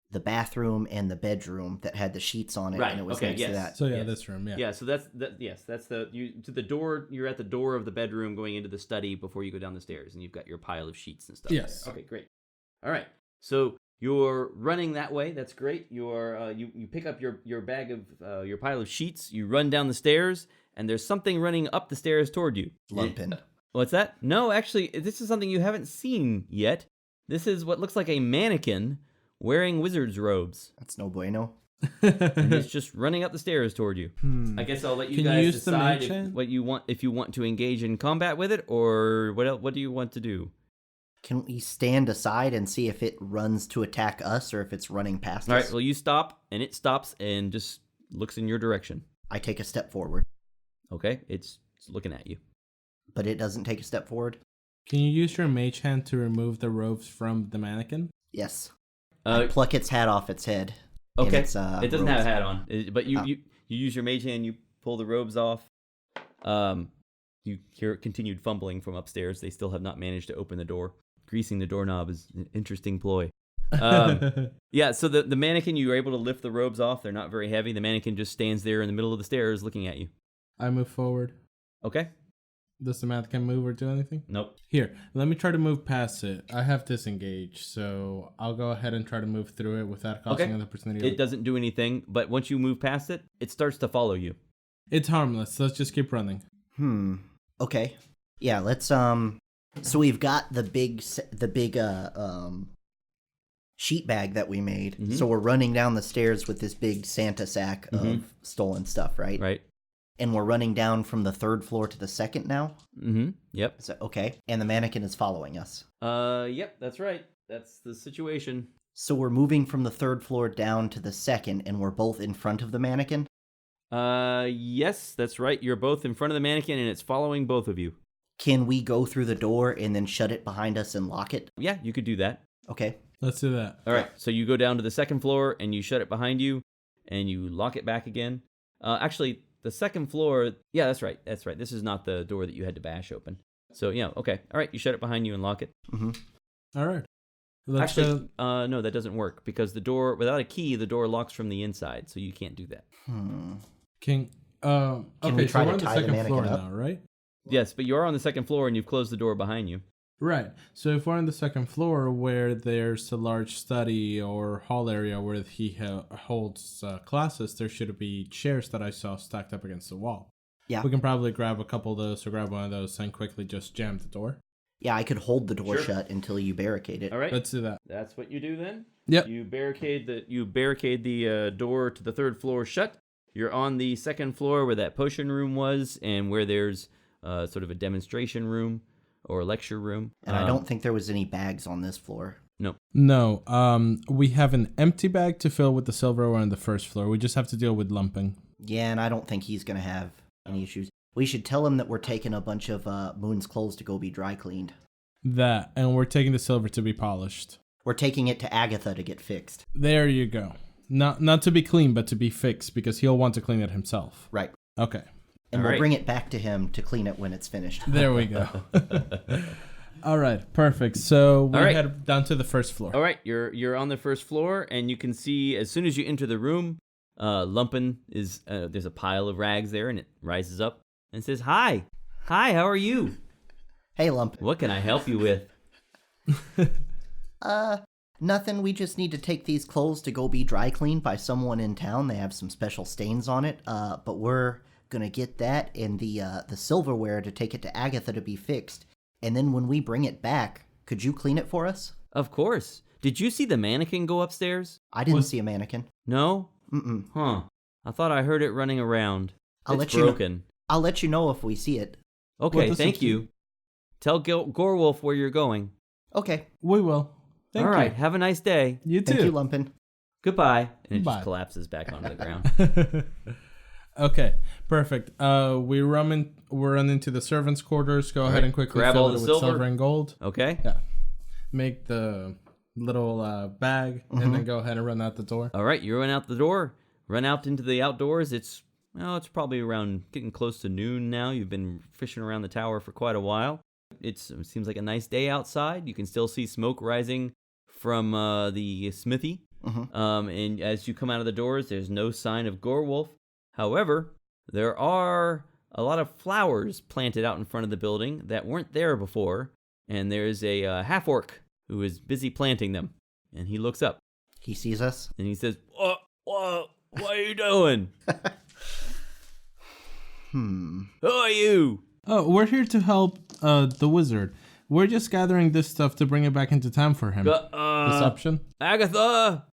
the bathroom and the bedroom that had the sheets on it, and it was next to that. So yeah, this room, yeah. Yeah, so that's the door. You're at the door of the bedroom going into the study before you go down the stairs, and you've got your pile of sheets and stuff. Yes. Okay, great. All right. So you're running that way. That's great. You're you pick up your bag of your pile of sheets. You run down the stairs, and there's something running up the stairs toward you. Lumpin. What's that? No, actually, this is something you haven't seen yet. This is what looks like a mannequin wearing wizard's robes. That's no bueno. And it's just running up the stairs toward you. I guess I'll let you guys decide if you want to engage in combat with it, or what do you want to do? Can we stand aside and see if it runs to attack us or if it's running past us? All right, well, you stop, and it stops and just looks in your direction. I take a step forward. Okay, it's looking at you. But it doesn't take a step forward? Can you use your mage hand to remove the robes from the mannequin? Yes. I pluck its hat off its head. Okay. Its, it doesn't have a hat on, but you use your mage hand, you pull the robes off. You hear it continued fumbling from upstairs. They still have not managed to open the door. Greasing the doorknob is an interesting ploy. Yeah, so the mannequin, you were able to lift the robes off. They're not very heavy. The mannequin just stands there in the middle of the stairs looking at you. I move forward. Okay. Does the mannequin move or do anything? Nope. Here, let me try to move past it. I have disengaged, so I'll go ahead and try to move through it without causing an opportunity. It doesn't do anything, but once you move past it, it starts to follow you. It's harmless. Let's just keep running. Okay. Yeah, let's so we've got the big sheet bag that we made. So we're running down the stairs with this big Santa sack of stolen stuff, right? Right. And we're running down from the 3rd floor to the 2nd now? Yep. So, okay. And the mannequin is following us. Yep, that's right. That's the situation. So we're moving from the 3rd floor down to the 2nd, and we're both in front of the mannequin? Yes, that's right. You're both in front of the mannequin, and it's following both of you. Can we go through the door and then shut it behind us and lock it? Yeah, you could do that. Okay. Let's do that. All right, so you go down to the 2nd floor, and you shut it behind you, and you lock it back again. Actually, the 2nd floor, yeah, that's right. This is not the door that you had to bash open. So, yeah, okay. All right, you shut it behind you and lock it. All right. Actually, no, that doesn't work, because the door, without a key, the door locks from the inside, so you can't do that. Can we okay, try so we're to on the tie the 2nd mannequin floor up? now, right? Yes, but you're on the 2nd floor, and you've closed the door behind you. Right. So if we're on the 2nd floor where there's a large study or hall area where he holds classes, there should be chairs that I saw stacked up against the wall. Yeah. We can probably grab a couple of those or grab one of those and quickly just jam the door. Yeah, I could hold the door shut until you barricade it. All right. Let's do that. That's what you do then? Yep. You barricade the door to the 3rd floor shut. You're on the 2nd floor where that potion room was and where there's sort of a demonstration room or a lecture room. And I don't think there was any bags on this floor. No. We have an empty bag to fill with the silverware on the 1st floor. We just have to deal with lumping. Yeah, and I don't think he's going to have any issues. We should tell him that we're taking a bunch of Moon's clothes to go be dry cleaned. That, and we're taking the silver to be polished. We're taking it to Agatha to get fixed. There you go. Not to be clean, but to be fixed, because he'll want to clean it himself. Right. Okay. And we'll bring it back to him to clean it when it's finished. There we go. All right, perfect. So we head down to the 1st floor. All right, you're on the 1st floor, and you can see as soon as you enter the room, Lumpin is there's a pile of rags there, and it rises up and says, "Hi, how are you? Hey, Lump. What can I help you with?" Nothing. We just need to take these clothes to go be dry cleaned by someone in town. They have some special stains on it. But we're gonna get that and the silverware to take it to Agatha to be fixed. And then when we bring it back, could you clean it for us? Of course. Did you see the mannequin go upstairs? I didn't see a mannequin. No? Mm-mm. Huh. I thought I heard it running around. It's broken. I'll let you know if we see it. Okay, thank you. Tell Gorwolf where you're going. Okay. We will. Thank you. All right, have a nice day. You too. Thank you, Lumpin. Goodbye. And it Bye. just collapses back onto the ground. Okay, perfect. We run into the servants' quarters. Go ahead and quickly grab fill all it the with silver. silver and gold. Okay? Yeah. Make the little bag and then go ahead and run out the door. All right, you run out the door. Run out into the outdoors. It's probably around getting close to noon now. You've been fishing around the tower for quite a while. It seems like a nice day outside. You can still see smoke rising from the smithy. And as you come out of the doors, there's no sign of Gorwolf. However, there are a lot of flowers planted out in front of the building that weren't there before. And there's a half-orc who is busy planting them. And he looks up. He sees us. And he says, What are you doing? Who are you? Oh, we're here to help the wizard. We're just gathering this stuff to bring it back into town for him. Deception? Agatha!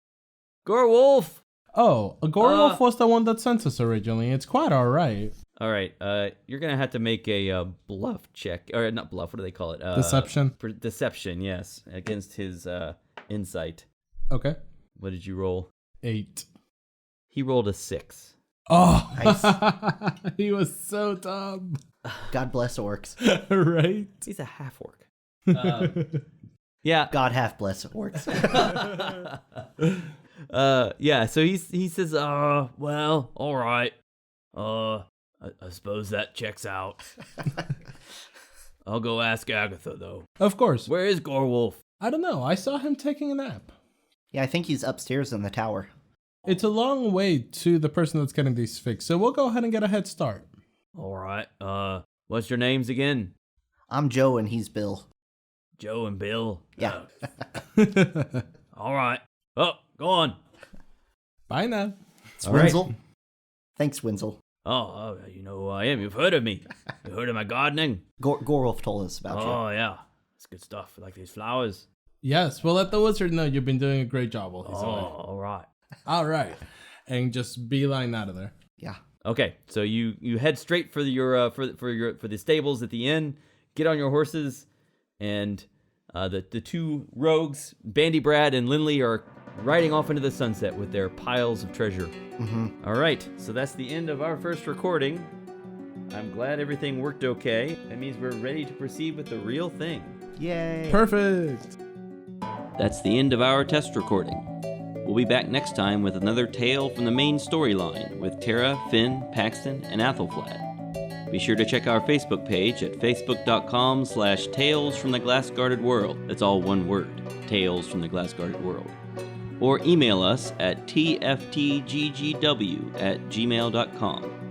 Gorwolf! Oh, Gurrow was the one that sent us originally. It's quite all right. All right, you're going to have to make a bluff check. Or not bluff, what do they call it? Deception? Deception, yes, against his insight. Okay. What did you roll? 8. He rolled a 6. Oh, Nice. He was so dumb. God bless orcs. Right? He's a half-orc. Yeah. God half bless orcs. Yeah, so he says, well, all right. I suppose that checks out. I'll go ask Agatha, though. Of course. Where is Gorwolf? I don't know. I saw him taking a nap. Yeah, I think he's upstairs in the tower. It's a long way to the person that's getting these fixed, so we'll go ahead and get a head start. All right. What's your names again? I'm Joe and he's Bill. Joe and Bill. Yeah. All right. Oh, go on. Bye now. It's All right. Winsel. Thanks, Winsel. Oh, you know who I am. You've heard of me. You heard of my gardening? Gorwolf told us about you. Oh, yeah. It's good stuff. I like these flowers. Yes, we'll let the wizard know you've been doing a great job while he's away. All right. All right. And just beeline out of there. Yeah. Okay, so you head straight for your for the stables at the inn. Get on your horses, and the two rogues, Bandybrad and Linley, are riding off into the sunset with their piles of treasure. All right, so that's the end of our first recording. I'm glad everything worked okay. That means we're ready to proceed with the real thing. Yay. Perfect. That's the end of our test recording. We'll be back next time with another tale from the main storyline with Tara, Finn, Paxton, and Aethelflaed. Be sure to check our Facebook page at facebook.com/Tales from the Glass Guarded World. That's all one word, Tales from the Glass Guarded World. Or email us at tftggw@gmail.com.